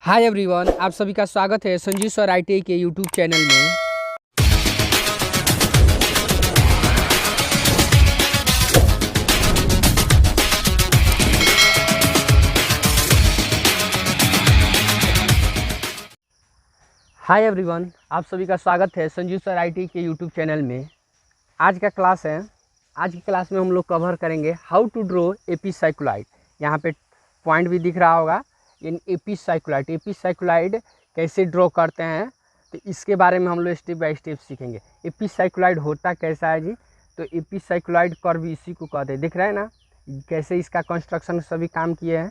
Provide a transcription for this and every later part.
Hi everyone, आप सभी का स्वागत है संजीव सर ITI के यूट्यूब चैनल में। हाय एवरीवन, आप सभी का स्वागत है संजीव सर ITI के यूट्यूब चैनल में। आज का क्लास है। आज की क्लास में हम लोग कवर करेंगे हाउ टू ड्रॉ एपिसाइक्लोइड। यहाँ पे पॉइंट भी दिख रहा होगा। इन एपिसाइक्लोइड कैसे ड्रॉ करते हैं, तो इसके बारे में हम लोग स्टेप बाय स्टेप सीखेंगे। एपिसाइक्लोइड होता कैसा है जी? तो एपिसाइक्लोइड कर्व इसी को कहते हैं। दिख रहा है ना कैसे इसका कंस्ट्रक्शन सभी काम किए हैं।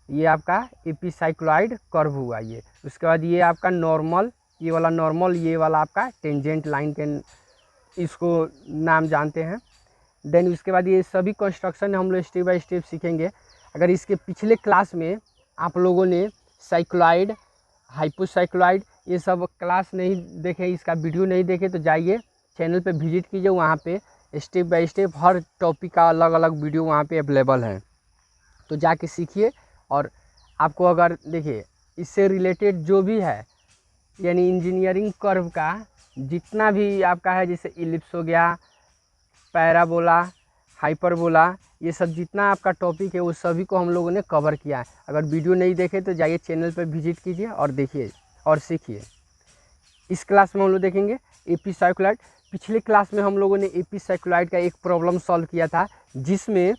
ये आपका एपिसाइक्लोइड कर्व हुआ ये। उसके बाद ये आपका नॉर्मल, ये वाला नॉर्मल, ये वाला आपका टेंजेंट लाइन के इसको नाम जानते हैं। देन उसके बाद ये सभी कंस्ट्रक्शन हम लोग स्टेप बाय स्टेप सीखेंगे। अगर इसके पिछले क्लास में आप लोगों ने साइक्लोइड, हाइपोसाइक्लोइड ये सब क्लास नहीं देखे, इसका वीडियो नहीं देखे, तो जाइए चैनल पे विजिट कीजिए। वहाँ पे step by step her topic का अलग अलग वीडियो वहाँ पे अवेलेबल है, तो जाके सीखिए। और आपको अगर देखिए इससे रिलेटेड जो भी है, यानी इंजीनियरिंग कर्व का जितना भी आपका है, जैसे इलिप्स हो गया, पैराबोला, हाइपरबोला, ये सब जितना आपका टॉपिक है वो सभी को हम लोगों ने कवर किया है। अगर वीडियो नहीं देखे तो जाइए चैनल पर विजिट कीजिए और देखिए और सीखिए। इस क्लास में हम लोग देखेंगे एपिसाइक्लोइड। पिछले क्लास में हम लोगों ने एपिसाइक्लोइड का एक प्रॉब्लम सॉल्व किया था, जिसमें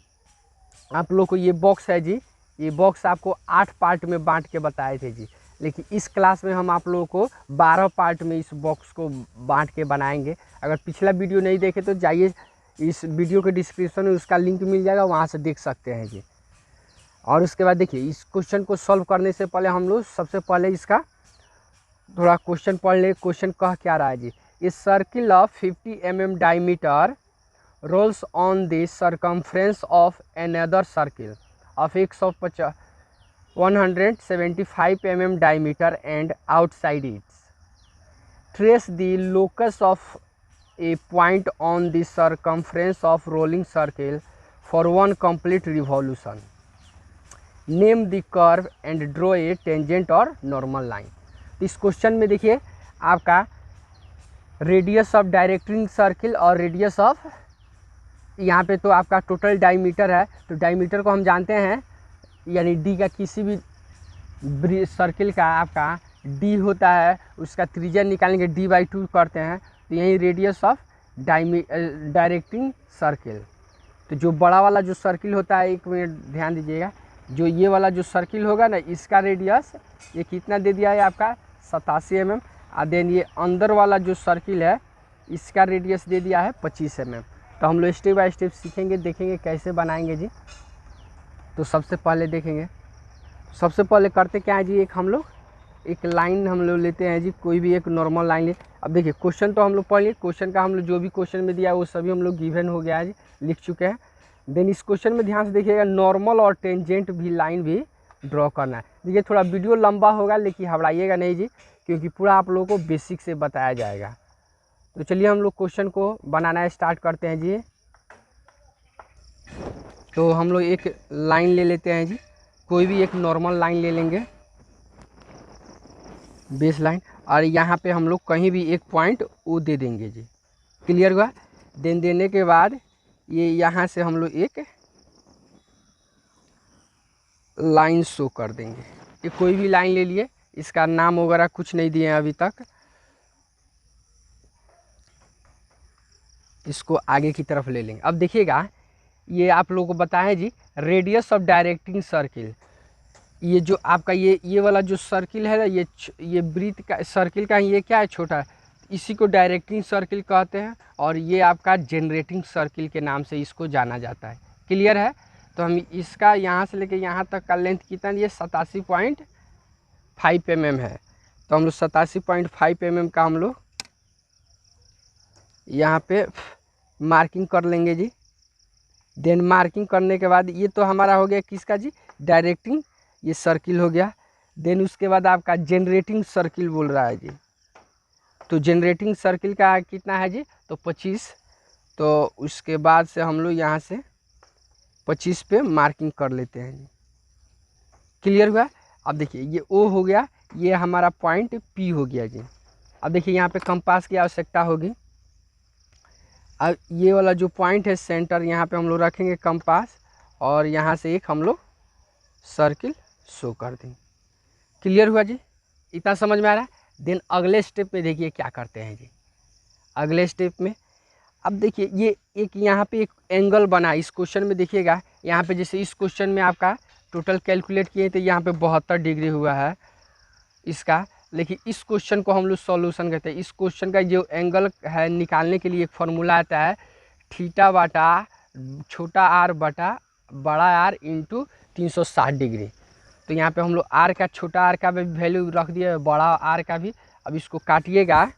आप लोग को ये बॉक्स है जी, ये बॉक्स आपको 8 पार्ट में बांट के बताए थे जी। लेकिन इस क्लास में हम आप लोगों को 12 पार्ट में इस बॉक्स को बांट के बनाएंगे। अगर पिछला वीडियो नहीं देखे तो जाइए, इस वीडियो के डिस्क्रिप्शन में उसका लिंक मिल जाएगा, वहाँ से देख सकते हैं जी। और उसके बाद देखिए इस क्वेश्चन को सॉल्व करने से पहले हम लोग सबसे पहले इसका थोड़ा क्वेश्चन पढ़ ले। क्वेश्चन कह क्या रहा है जी? A circle of 50 mm diameter rolls on the circumference of another circle of x of 175 mm diameter and outside it. Trace the locus of a point on the circumference of rolling circle for one complete revolution. Name the curve and draw a tangent or normal line. इस question में देखिए आपका radius of directing circle और radius of, यहाँ पे तो आपका total diameter है, तो डायमीटर को हम जानते हैं, यानी डी का किसी भी सर्किल का आपका डी होता है, उसका त्रिज्या निकालेंगे d/2 करते हैं, तो यही रेडियस ऑफ डायरेक्टिंग सर्किल। तो जो बड़ा वाला जो सर्किल होता है, एक मिनट ध्यान दीजिएगा, जो ये वाला जो सर्किल होगा ना, इसका रेडियस ये कितना दे दिया है आपका 87 mm। और देन ये अंदर वाला जो सर्किल है इसका रेडियस दे दिया है 25 mm। तो हम लोग स्टेप बाय स्टेप सीखेंगे, देखेंगे कैसे बनाएंगे जी। तो सबसे पहले देखेंगे, सबसे पहले करते क्या है जी, एक हम लोग एक लाइन हम लोग लेते हैं जी, कोई भी एक नॉर्मल लाइन ले। अब देखिए क्वेश्चन तो हम लोग पढ़ लिए, क्वेश्चन का हम लोग जो भी क्वेश्चन में दिया है वो सभी हम लोग गिवन हो गया है जी, लिख चुके हैं। देन इस क्वेश्चन में ध्यान से देखिएगा, नॉर्मल और टेंजेंट भी लाइन भी ड्रॉ करना है। देखिए थोड़ा वीडियो लंबा होगा, लेकिन घबराइएगा नहीं जी, क्योंकि पूरा आप लोगों को बेसिक से बताया जाएगा। तो चलिए हम लोग क्वेश्चन को बनाना स्टार्ट करते हैं जी। तो हम लोग एक लाइन ले लेते हैं जी, कोई भी एक नॉर्मल लाइन ले लेंगे, बेस लाइन, और यहाँ पे हम लोग कहीं भी एक पॉइंट वो दे देंगे जी। क्लियर हुआ? देन देने के बाद ये यहाँ से हम लोग एक लाइन शो कर देंगे। ये कोई भी लाइन ले लिए, इसका नाम वगैरह कुछ नहीं दिए हैं अभी तक। इसको आगे की तरफ ले लेंगे। अब देखिएगा, ये आप लोगों को बताएं जी, रेडियस ऑफ डायरेक्टिंग सर्किल, ये जो आपका ये वाला जो सर्किल है ना, ये वृत्त का सर्किल का ये क्या है, छोटा है, इसी को डायरेक्टिंग सर्किल कहते हैं, और ये आपका जनरेटिंग सर्किल के नाम से इसको जाना जाता है। क्लियर है? तो हम इसका यहाँ से लेके यहाँ तक का लेंथ कितना, ये 87.5 mm है। तो हम लोग 87.5 mm का हम लोग यहाँ पे मार्किंग कर लेंगे जी। देन मार्किंग करने के बाद ये तो हमारा हो गया किसका जी, डायरेक्टिंग, ये सर्किल हो गया। देन उसके बाद आपका जनरेटिंग सर्किल बोल रहा है जी, तो जनरेटिंग सर्किल का कितना है जी, तो 25। तो उसके बाद से हम लोग यहाँ से 25 पे मार्किंग कर लेते हैं जी। क्लियर हुआ? अब देखिए ये ओ हो गया, ये हमारा पॉइंट पी हो गया जी। अब देखिए यहाँ पे कंपास की आवश्यकता होगी। अब ये वाला जो पॉइंट है सेंटर, यहाँ पे हम लोग रखेंगे कंपास और यहाँ से एक हम लोग सर्किल शो कर देंगे। क्लियर हुआ जी, इतना समझ में आ रहा है। देन अगले स्टेप में देखिए क्या करते हैं जी। अगले स्टेप में अब देखिए ये एक यहाँ पे एक एंगल बना, इस क्वेश्चन में देखिएगा यहाँ पे, जैसे इस क्वेश्चन में आपका टोटल कैलकुलेट किए तो यहाँ पे 72 डिग्री हुआ है इसका, लेकिन इस क्वेश्चन को हम लोग सॉल्यूशन कहते हैं। इस क्वेश्चन का जो एंगल है निकालने के लिए एक फार्मूला आता है, थीटा बटा छोटा आर बटा बड़ा आर इंटू 360 डिग्री। तो यहाँ पे हम लोग आर का, छोटा आर का भी वैल्यू रख दिए, बड़ा आर का भी। अब इसको काटिएगा,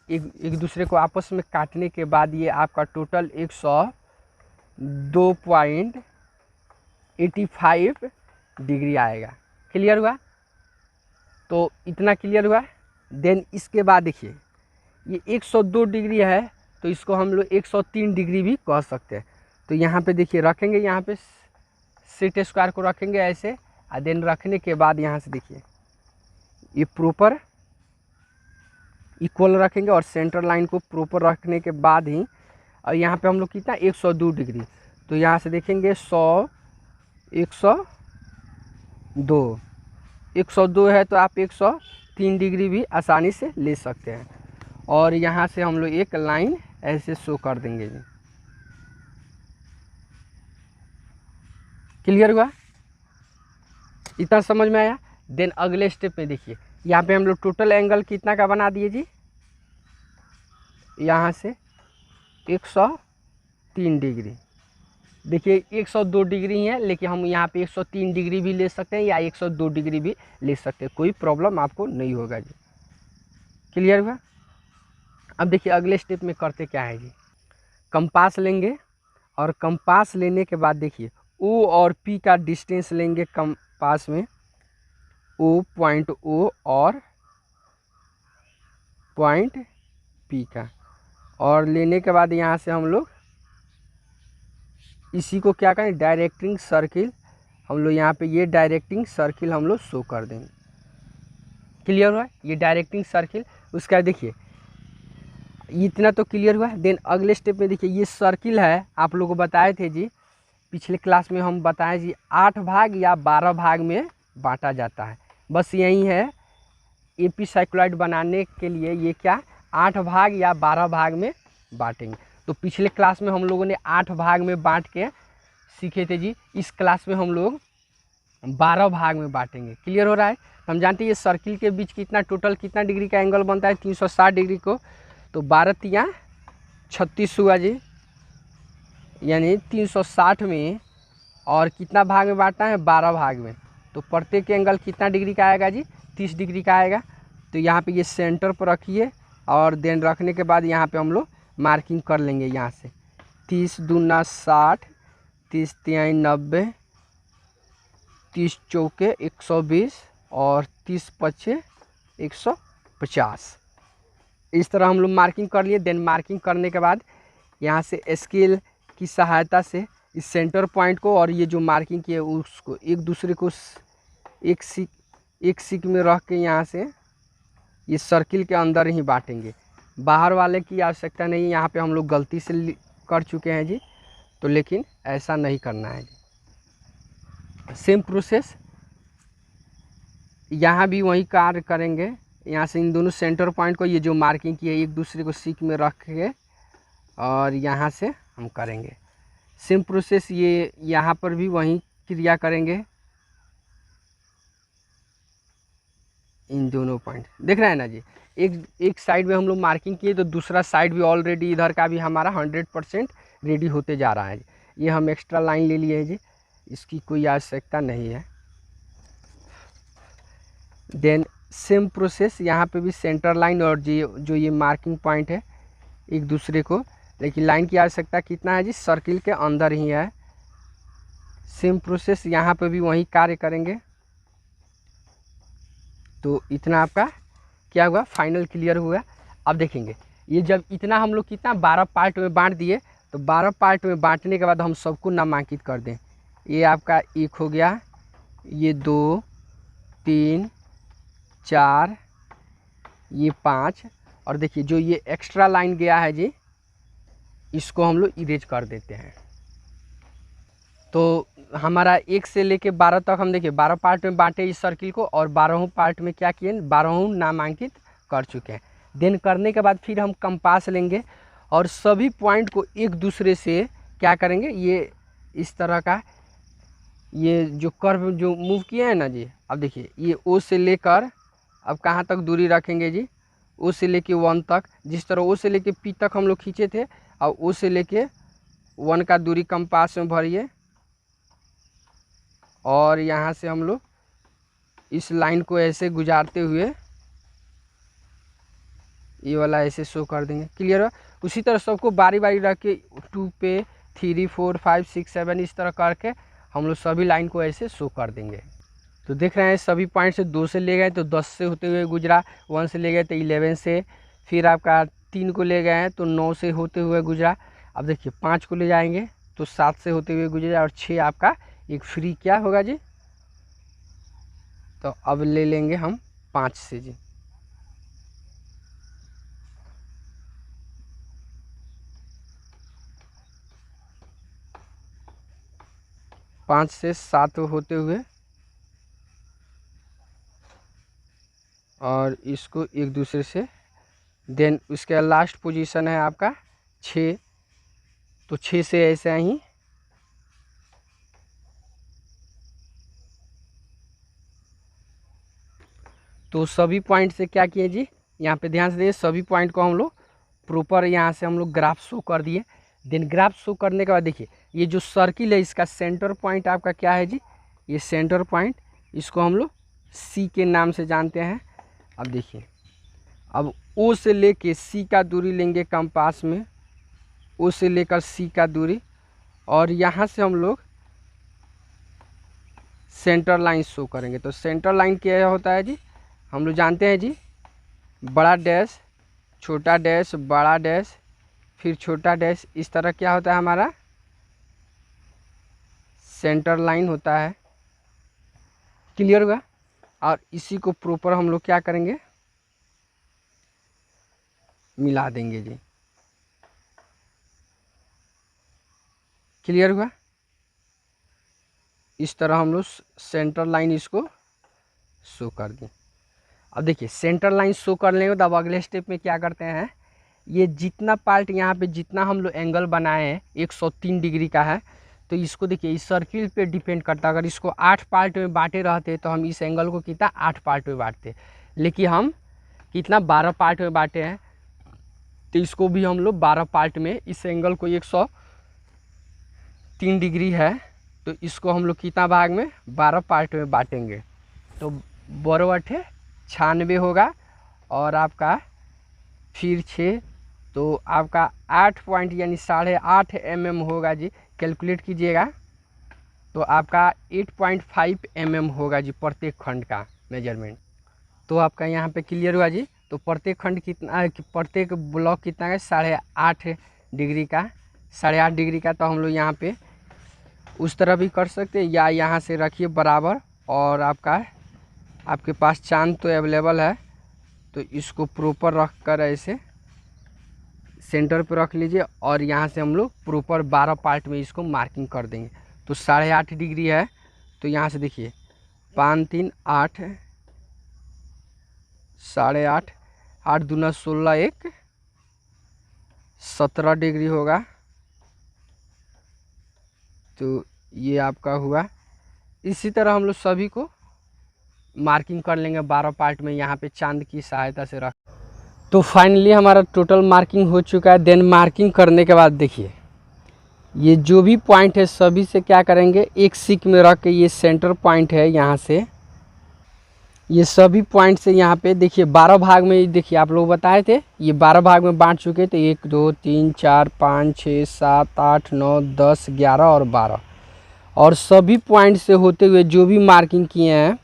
एक दूसरे को आपस में काटने के बाद ये आपका टोटल 102.85 डिग्री आएगा। क्लियर हुआ? तो इतना क्लियर हुआ। देन इसके बाद देखिए ये 102 डिग्री है, तो इसको हम लोग 103 डिग्री भी कह सकते हैं। तो यहाँ पे देखिए रखेंगे, यहाँ पे सेट स्क्वायर को रखेंगे ऐसे, और देन रखने के बाद यहाँ से देखिए ये प्रॉपर इक्वल रखेंगे और सेंटर लाइन को प्रॉपर रखने के बाद ही, और यहाँ पे हम लोग कितना 102 डिग्री, तो यहाँ से देखेंगे 100 102 है, तो आप 103 डिग्री भी आसानी से ले सकते हैं। और यहाँ से हम लोग एक लाइन ऐसे शो कर देंगे जी। क्लियर हुआ? इतना समझ में आया? देन अगले स्टेप में देखिए यहाँ पे हम लोग टोटल एंगल कितना का बना दिए जी, यहाँ से 103 डिग्री। देखिए 102 डिग्री है, लेकिन हम यहाँ पे 103 डिग्री भी ले सकते हैं या 102 डिग्री भी ले सकते हैं, कोई प्रॉब्लम आपको नहीं होगा जी। क्लियर हुआ? अब देखिए अगले स्टेप में करते क्या है जी, कंपास लेंगे और कंपास लेने के बाद देखिए ओ और पी का डिस्टेंस लेंगे कंपास में, ओ पॉइंट ओ और पॉइंट पी का, और लेने के बाद यहाँ से हम लोग इसी को क्या करें, डायरेक्टिंग सर्किल हम लोग यहाँ पे ये डायरेक्टिंग सर्किल हम लोग शो कर देंगे। क्लियर हुआ? ये डायरेक्टिंग सर्किल। उसका देखिए इतना तो क्लियर हुआ। देन अगले स्टेप में देखिए ये सर्किल है, आप लोगों को बताए थे जी पिछले क्लास में, हम बताए जी 8 भाग या 12 भाग में बांटा जाता है। बस यही है, एपी साइक्लॉइड बनाने के लिए ये क्या 8 भाग या 12 भाग में बांटेंगे। तो पिछले क्लास में हम लोगों ने 8 भाग में बांट के सीखे थे जी, इस क्लास में हम लोग 12 भाग में बांटेंगे। क्लियर हो रहा है? तो हम जानते हैं ये सर्किल के बीच कितना टोटल कितना डिग्री का एंगल बनता है, 360 डिग्री को। तो 12 तिया 36 हुआ जी, यानी 360 में और कितना भाग में बांटना है, 12 भाग में। तो प्रत्येक एंगल कितना डिग्री का आएगा जी, 30 डिग्री का आएगा। तो यहाँ पे ये सेंटर पर रखिए और देन रखने के बाद यहाँ पे हम लोग मार्किंग कर लेंगे यहाँ से 30 दूना 60, 30 तिहाई 90, 30 चौके 120 और 30 पच्चे 150। इस तरह हम लोग मार्किंग कर लिए। देन मार्किंग करने के बाद यहाँ से स्केल की सहायता से इस सेंटर पॉइंट को और ये जो मार्किंग किए उसको एक दूसरे को एक सीक में रख के यहाँ से ये सर्किल के अंदर ही बांटेंगे। बाहर वाले की आवश्यकता नहीं है, यहाँ पे हम लोग गलती से कर चुके हैं जी, तो लेकिन ऐसा नहीं करना है जी। सेम प्रोसेस यहाँ भी वही कार्य करेंगे। यहाँ से इन दोनों सेंटर पॉइंट को ये जो मार्किंग की है एक दूसरे को सीक में रख के और यहाँ से हम करेंगे सेम प्रोसेस। ये यहाँ पर भी वही क्रिया करेंगे। इन दोनों पॉइंट देख रहे हैं ना जी, एक साइड में हम लोग मार्किंग किए तो दूसरा साइड भी ऑलरेडी इधर का भी हमारा 100% रेडी होते जा रहा है जी। ये हम एक्स्ट्रा लाइन ले लिए हैं जी, इसकी कोई आवश्यकता नहीं है। देन सेम प्रोसेस यहाँ पे भी सेंटर लाइन और जो ये मार्किंग पॉइंट है एक दूसरे को, लेकिन लाइन की आवश्यकता कितना है जी, सर्किल के अंदर ही है। सेम प्रोसेस यहाँ पे भी वही कार्य करेंगे। तो इतना आपका क्या हुआ, फाइनल क्लियर हुआ। अब देखेंगे ये जब इतना हम लोग कितना 12 पार्ट में बांट दिए, तो 12 पार्ट में बांटने के बाद हम सबको नामांकित कर दें। ये आपका 1 हो गया, ये 2, 3 4 ये 5 और देखिए जो ये एक्स्ट्रा लाइन गया है जी इसको हम लोग इरेज कर देते हैं। तो हमारा 1 से लेके 12 तक हम देखिए 12 पार्ट में बांटे इस सर्किल को और 12वें पार्ट में क्या किए 12वें नामांकित कर चुके हैं। देन करने के बाद फिर हम कंपास लेंगे और सभी पॉइंट को एक दूसरे से क्या करेंगे, ये इस तरह का ये जो कर्व जो मूव किए हैं ना जी, अब देखिए ये ओ से लेकर अब कहाँ तक दूरी रखेंगे जी, ओ से लेके 1 तक। जिस तरह ओ से लेके पी तक हम लोग खींचे थे और ओ से लेके 1 का दूरी कंपास में भरिए और यहाँ से हम लोग इस लाइन को ऐसे गुजारते हुए ये वाला ऐसे शो कर देंगे। क्लियर है। उसी तरह सबको बारी बारी रख के 2 पे 3 4 5 6 7 इस तरह करके हम लोग सभी लाइन को ऐसे शो कर देंगे। तो देख रहे हैं सभी पॉइंट से 2 से ले गए तो 10 से होते हुए गुजरा, 1 से ले गए तो 11 से, फिर आपका 3 को ले गए हैं तो 9 से होते हुए गुजरा। अब देखिए 5 को ले जाएंगे तो 7 से होते हुए गुजरा और 6 आपका एक फ्री क्या होगा जी, तो अब ले लेंगे हम 5 से जी। पाँच से 7 होते हुए और इसको एक दूसरे से, देन उसके लास्ट पोजीशन है आपका 6, तो 6 से ऐसे ही तो सभी पॉइंट से क्या किए जी, यहाँ पे ध्यान से देखिए सभी पॉइंट को हम लोग प्रॉपर यहाँ से हम लोग ग्राफ शो कर दिए। देन ग्राफ शो करने के बाद देखिए ये जो सर्किल है इसका सेंटर पॉइंट आपका क्या है जी, ये सेंटर पॉइंट, इसको हम लोग सी के नाम से जानते हैं। अब देखिए अब ओ से लेके सी का दूरी लेंगे कंपास में, ओ से लेकर सी का दूरी और यहाँ से हम लोग सेंटर लाइन शो करेंगे। तो सेंटर लाइन क्या होता है जी, हम लोग जानते हैं जी, बड़ा डैश छोटा डैश बड़ा डैश फिर छोटा डैश, इस तरह क्या होता है हमारा सेंटर लाइन होता है। क्लियर हुआ। और इसी को प्रॉपर हम लोग क्या करेंगे मिला देंगे जी। क्लियर हुआ। इस तरह हम लोग सेंटर लाइन इसको शो कर दें। अब देखिए सेंटर लाइन शो कर लेंगे तो अब अगले स्टेप में क्या करते हैं, ये जितना पार्ट यहाँ पे जितना हम लोग एंगल बनाए हैं 103 डिग्री का है, तो इसको देखिए इस सर्किल पे डिपेंड करता है। अगर इसको 8 पार्ट में बांटे रहते तो हम इस एंगल को कितना 8 पार्ट में बांटते, लेकिन हम कितना 12 पार्ट में बांटे हैं, तो इसको भी हम लोग 12 पार्ट में, इस एंगल को 103 डिग्री है तो इसको हम लोग कितना भाग में 12 पार्ट में बांटेंगे। तो 12 96 होगा और आपका फिर 6 तो आपका 8 पॉइंट यानी 8.5 mm होगा जी। कैलकुलेट कीजिएगा तो आपका 8.5 mm होगा जी प्रत्येक खंड का मेजरमेंट। तो आपका यहाँ पे क्लियर हुआ जी। तो प्रत्येक खंड कितना, प्रत्येक ब्लॉक कितना है 8.5 डिग्री का, 8.5 डिग्री का। तो हम लोग यहाँ पे उस तरह भी कर सकते हैं या यहाँ से रखिए बराबर, और आपके पास चांद तो अवेलेबल है तो इसको प्रॉपर रख कर ऐसे सेंटर पर रख लीजिए और यहाँ से हम लोग प्रॉपर 12 पार्ट में इसको मार्किंग कर देंगे। तो 8.5 डिग्री है तो यहाँ से देखिए 5 3 8 8.5 8 दूना 16 1 17 डिग्री होगा। तो ये आपका हुआ। इसी तरह हम लोग सभी को मार्किंग कर लेंगे 12 पार्ट में यहाँ पे चांद की सहायता से रख। तो फाइनली हमारा टोटल मार्किंग हो चुका है। देन मार्किंग करने के बाद देखिए ये जो भी पॉइंट है सभी से क्या करेंगे एक सीक में रख के, ये सेंटर पॉइंट है, यहाँ से ये सभी पॉइंट से यहाँ पे देखिए 12 भाग में, देखिए आप लोग बताए थे ये 12 भाग में बांट चुके थे, 1 2 3 4 5 6 7 8 9 10 11 और 12, और सभी पॉइंट से होते हुए जो भी मार्किंग किए हैं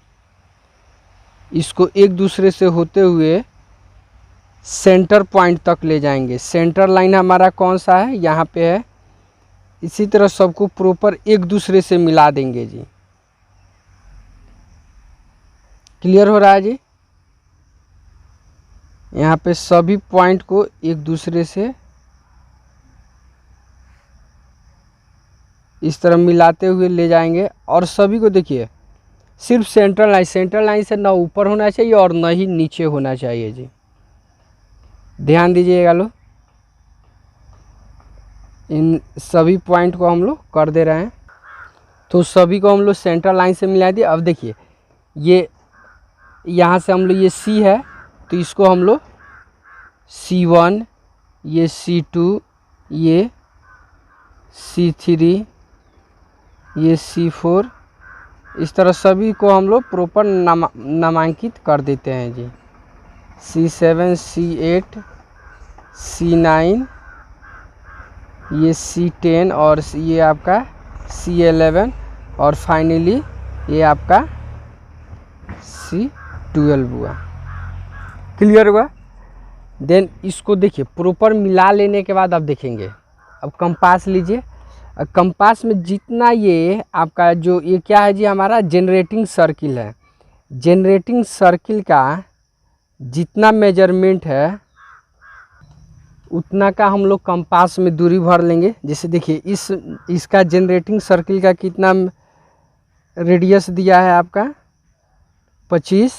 इसको एक दूसरे से होते हुए सेंटर पॉइंट तक ले जाएंगे। सेंटर लाइन हमारा कौन सा है, यहाँ पे है। इसी तरह सबको प्रॉपर एक दूसरे से मिला देंगे जी। क्लियर हो रहा है जी। यहाँ पे सभी पॉइंट को एक दूसरे से इस तरह मिलाते हुए ले जाएंगे और सभी को देखिए सिर्फ सेंट्रल लाइन से ना ऊपर होना चाहिए और ना ही नीचे होना चाहिए जी, ध्यान दीजिएगा लोग। इन सभी पॉइंट को हम लोग कर दे रहे हैं, तो सभी को हम लोग सेंट्रल लाइन से मिला दिए। अब देखिए ये यहाँ से हम लोग ये C है तो इसको हम लोग C1, ये C2, ये C3, ये C4, इस तरह सभी को हम लोग प्रॉपर नामांकित कर देते हैं जी। C7, C8, C9, ये C10 और ये आपका C11 और फाइनली ये आपका C12 हुआ। क्लियर हुआ। देन इसको देखिए प्रॉपर मिला लेने के बाद आप देखेंगे, अब कंपास लीजिए। कंपास में जितना ये आपका जो ये क्या है जी, हमारा जनरेटिंग सर्किल है। जनरेटिंग सर्किल का जितना मेजरमेंट है उतना का हम लोग कंपास में दूरी भर लेंगे। जैसे देखिए इसका जनरेटिंग सर्किल का कितना रेडियस दिया है आपका 25,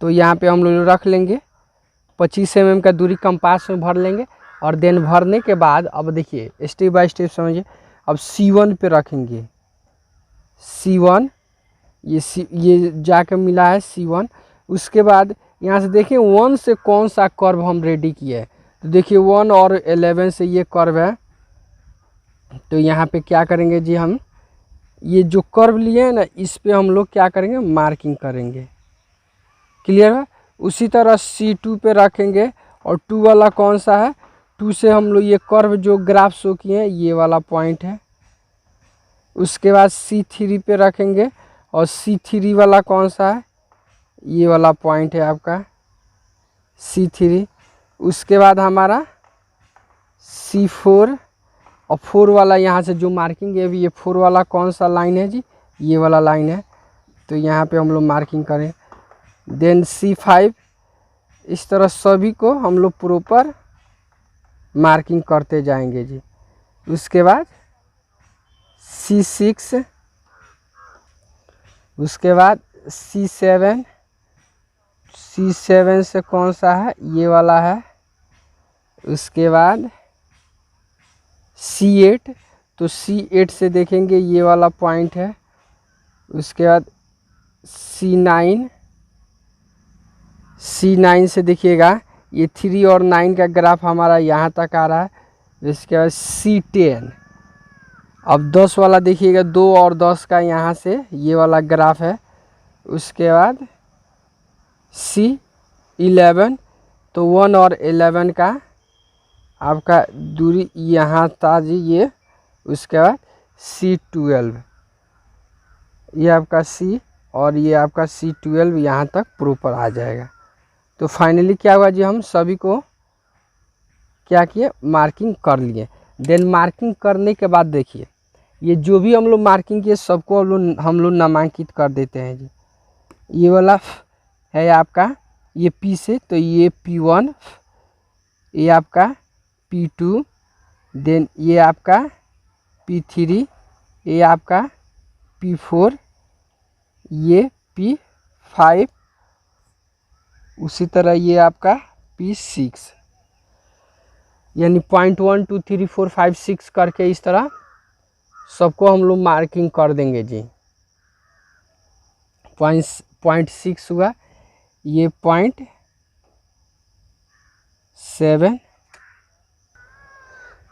तो यहाँ पे हम लोग रख लेंगे 25 mm का दूरी कंपास में भर लेंगे। और देन भरने के बाद अब देखिए स्टेप बाय स्टेप समझिए। अब C1 पे रखेंगे, C1 ये जाके मिला है C1। उसके बाद यहाँ से देखिए 1 से कौन सा कर्व हम रेडी किए हैं, तो देखिए 1 और 11 से ये कर्व है। तो यहाँ पे क्या करेंगे जी, हम ये जो कर्व लिए हैं ना इस पे हम लोग क्या करेंगे, मार्किंग करेंगे। क्लियर है। उसी तरह C2 पे रखेंगे और 2 वाला कौन सा है, 2 से हम लोग ये कर्व जो ग्राफ शो किए हैं ये वाला पॉइंट है। उसके बाद C3 पे रखेंगे और C3 वाला कौन सा है, ये वाला पॉइंट है आपका C3। उसके बाद हमारा C4 और 4 वाला यहाँ से जो मार्किंग है, ये 4 वाला कौन सा लाइन है जी, ये वाला लाइन है। तो यहाँ पे हम लोग मार्किंग करें। देन C5, इस तरह सभी को हम लोग प्रॉपर मार्किंग करते जाएंगे जी। उसके बाद C6, उसके बाद C7, C7 से कौन सा है, ये वाला है। उसके बाद C8, तो C8 से देखेंगे ये वाला पॉइंट है। उसके बाद C9, C9 से देखिएगा ये 3 और 9 का ग्राफ हमारा यहाँ तक आ रहा है। इसके बाद C10, अब 10 वाला देखिएगा 2 और 10 का यहाँ से ये वाला ग्राफ है। उसके बाद C11, तो 1 और 11 का आपका दूरी यहाँ था जी ये। उसके बाद C12, ये आपका C और ये आपका C12 यहाँ तक प्रॉपर आ जाएगा। तो फाइनली क्या हुआ जी, हम सभी को क्या किए, मार्किंग कर लिए। देन मार्किंग करने के बाद देखिए ये जो भी हम लोग मार्किंग किए सबको हम लोग नामांकित कर देते हैं जी। ये वाला है आपका ये P से, तो ये P1, ये आपका P2, देन ये आपका P3, ये आपका P4, ये P5, उसी तरह ये आपका P6, यानी 0.1 2 3 4 5 6 करके इस तरह सबको हम लोग मार्किंग कर देंगे जी। 0.6 हुआ, ये 0.7,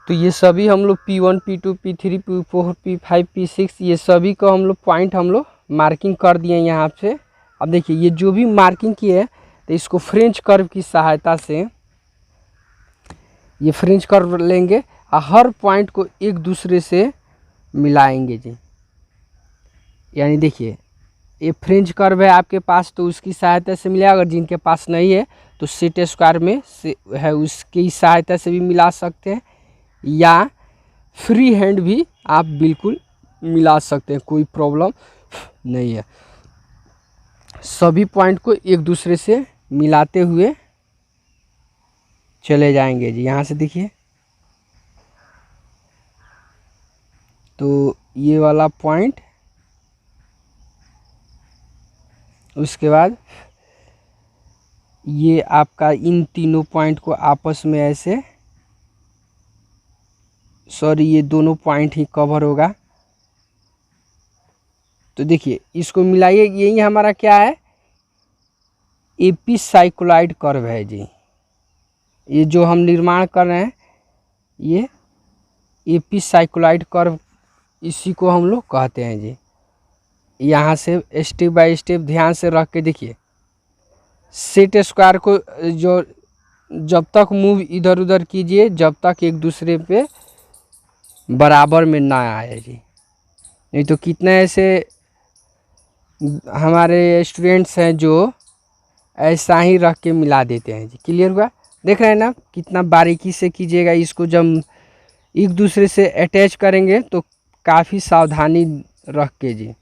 तो ये सभी हम लोग P1 P2 P3 P4 P5 P6 ये सभी को हम लोग पॉइंट हम लोग मार्किंग कर दिए यहाँ से। अब देखिए ये जो भी मार्किंग किए तो इसको फ्रेंच कर्व की सहायता से ये फ्रेंच कर्व लेंगे और हर पॉइंट को एक दूसरे से मिलाएंगे जी। यानी देखिए ये फ्रेंच कर्व है आपके पास तो उसकी सहायता से मिलेगा, अगर जिनके पास नहीं है तो सेट स्क्वायर में से है उसकी सहायता से भी मिला सकते हैं, या फ्री हैंड भी आप बिल्कुल मिला सकते हैं, कोई प्रॉब्लम नहीं है। सभी पॉइंट को एक दूसरे से मिलाते हुए चले जाएंगे जी। यहाँ से देखिए, तो ये वाला पॉइंट, उसके बाद ये आपका इन तीनों पॉइंट को आपस में ऐसे, सॉरी ये दोनों पॉइंट ही कवर होगा। तो देखिए इसको मिलाइए, यही हमारा क्या है, एपिसाइक्लॉइड कर्व है जी। ये जो हम निर्माण कर रहे हैं ये एपिसाइक्लॉइड कर्व, इसी को हम लोग कहते हैं जी। यहाँ से स्टेप बाय स्टेप ध्यान से रख के देखिए, सेट स्क्वायर को जो जब तक मूव इधर उधर कीजिए जब तक एक दूसरे पे बराबर में ना आए जी। नहीं तो कितने ऐसे हमारे स्टूडेंट्स हैं जो ऐसा ही रख के मिला देते हैं जी। क्लियर हुआ? देख रहे हैं ना कितना बारीकी से कीजिएगा। इसको जब एक दूसरे से अटैच करेंगे तो काफ़ी सावधानी रख के जी,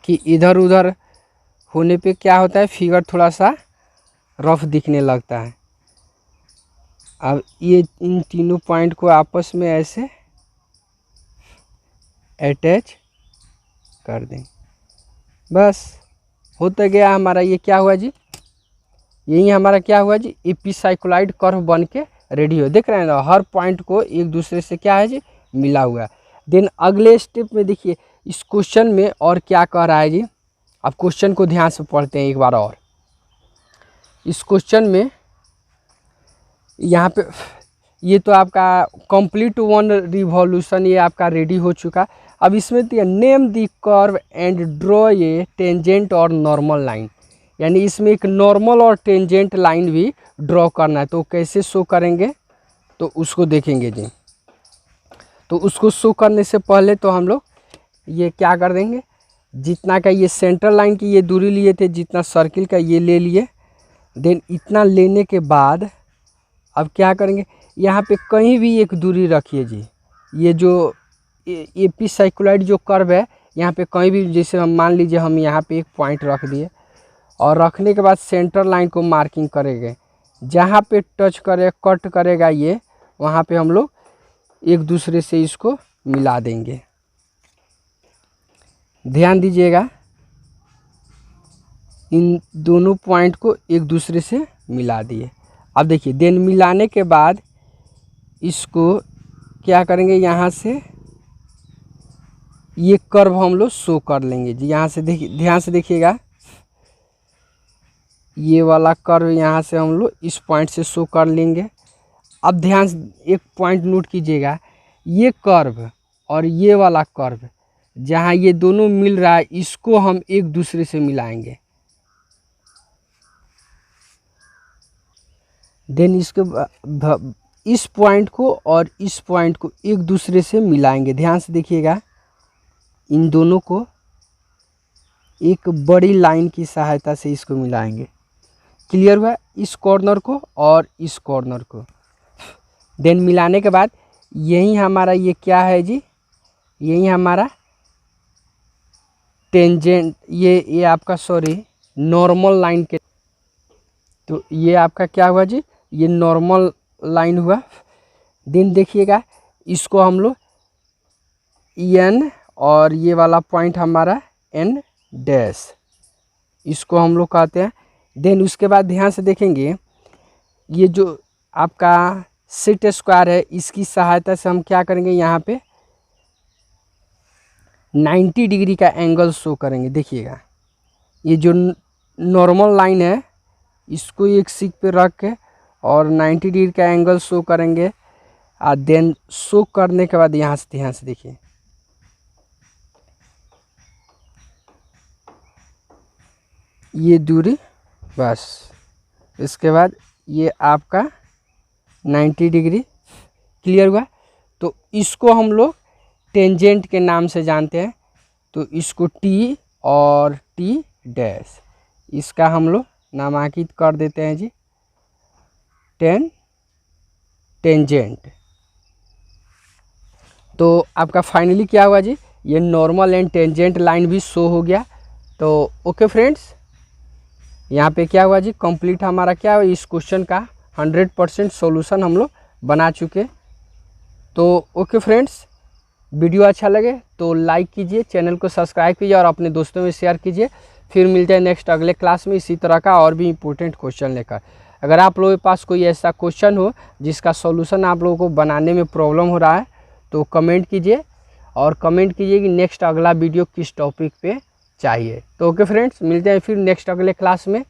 कि इधर उधर होने पे क्या होता है, फिगर थोड़ा सा रफ दिखने लगता है। अब ये इन तीनों पॉइंट को आपस में ऐसे अटैच कर दें, बस होता गया हमारा। ये क्या हुआ जी, यही हमारा क्या हुआ जी, एपिसाइक्लॉइड कर्व बन के रेडी हो। देख रहे हैं ना, हर पॉइंट को एक दूसरे से क्या है जी, मिला हुआ है। देन अगले स्टेप में देखिए इस क्वेश्चन में और क्या कह रहा है जी। अब क्वेश्चन को ध्यान से पढ़ते हैं एक बार और। इस क्वेश्चन में यहाँ पे ये तो आपका कंप्लीट वन रिवॉल्यूशन ये आपका रेडी हो चुका। अब इसमें दिया name the curve and draw a tangent और नॉर्मल लाइन, यानी इसमें एक नॉर्मल और टेंजेंट लाइन भी ड्रॉ करना है। तो कैसे शो करेंगे तो उसको देखेंगे जी। तो उसको शो करने से पहले तो हम लोग ये क्या कर देंगे, जितना का ये सेंटर लाइन की ये दूरी लिए थे, जितना सर्किल का ये ले लिए। देन इतना लेने के बाद अब क्या करेंगे, यहाँ पे कहीं भी एक दूरी रखिए जी। ये जो एपिसाइक्लॉइड जो कर्व है यहाँ पे कहीं भी, जैसे हम मान लीजिए हम यहाँ पे एक पॉइंट रख दिए और रखने के बाद सेंटर लाइन को मार्किंग करेंगे। जहाँ पे टच करे कट करेगा ये, वहाँ पे हम लोग एक दूसरे से इसको मिला देंगे। ध्यान दीजिएगा, इन दोनों पॉइंट को एक दूसरे से मिला दिए। अब देखिए देन मिलाने के बाद इसको क्या करेंगे, यहाँ से ये कर्व हम लोग शो कर लेंगे जी। यहाँ से देखिए, ध्यान से देखिएगा, ये वाला कर्व यहाँ से हम लोग इस पॉइंट से शो कर लेंगे। अब ध्यान से एक पॉइंट नोट कीजिएगा, ये कर्व और ये वाला कर्व जहाँ ये दोनों मिल रहा है, इसको हम एक दूसरे से मिलाएंगे। देन इसके इस पॉइंट को और इस पॉइंट को एक दूसरे से मिलाएंगे। ध्यान से देखिएगा, इन दोनों को एक बड़ी लाइन की सहायता से इसको मिलाएंगे। क्लियर हुआ? इस कॉर्नर को और इस कॉर्नर को। देन मिलाने के बाद यही हमारा ये क्या है जी, यही हमारा टेंजेंट, ये आपका सॉरी नॉर्मल लाइन के, तो ये आपका क्या हुआ जी, ये नॉर्मल लाइन हुआ। देन देखिएगा इसको हम लोग एन और ये वाला पॉइंट हमारा एन डैश, इसको हम लोग कहते हैं। देन उसके बाद ध्यान से देखेंगे, ये जो आपका सेट स्क्वायर है इसकी सहायता से हम क्या करेंगे, यहाँ पे 90 डिग्री का एंगल शो करेंगे। देखिएगा ये जो नॉर्मल लाइन है इसको एक सीक पे रख के और 90 डिग्री का एंगल शो करेंगे। और देन शो करने के बाद यहाँ से ध्यान से देखिए, ये दूरी बस, इसके बाद ये आपका 90 डिग्री। क्लियर हुआ? तो इसको हम लोग टेंजेंट के नाम से जानते हैं। तो इसको टी और टी डैश, इसका हम लोग नामांकित कर देते हैं जी, टेंजेंट। तो आपका फाइनली क्या हुआ जी, ये नॉर्मल एंड टेंजेंट लाइन भी शो हो गया। तो ओके फ्रेंड्स, यहाँ पे क्या हुआ जी, कंप्लीट हमारा क्या हुआ, इस क्वेश्चन का 100% सॉल्यूशन हम लोग बना चुके। तो ओके फ्रेंड्स, वीडियो अच्छा लगे तो लाइक कीजिए, चैनल को सब्सक्राइब कीजिए और अपने दोस्तों में शेयर कीजिए। फिर मिलते हैं नेक्स्ट अगले क्लास में इसी तरह का और भी इम्पोर्टेंट क्वेश्चन लेकर। अगर आप लोगों के पास कोई ऐसा क्वेश्चन हो जिसका सॉल्यूशन आप लोगों को बनाने में प्रॉब्लम हो रहा है तो कमेंट कीजिए, और कमेंट कीजिए कि नेक्स्ट अगला वीडियो किस टॉपिक पे चाहिए। तो ओके फ्रेंड्स, मिलते हैं फिर नेक्स्ट अगले क्लास में।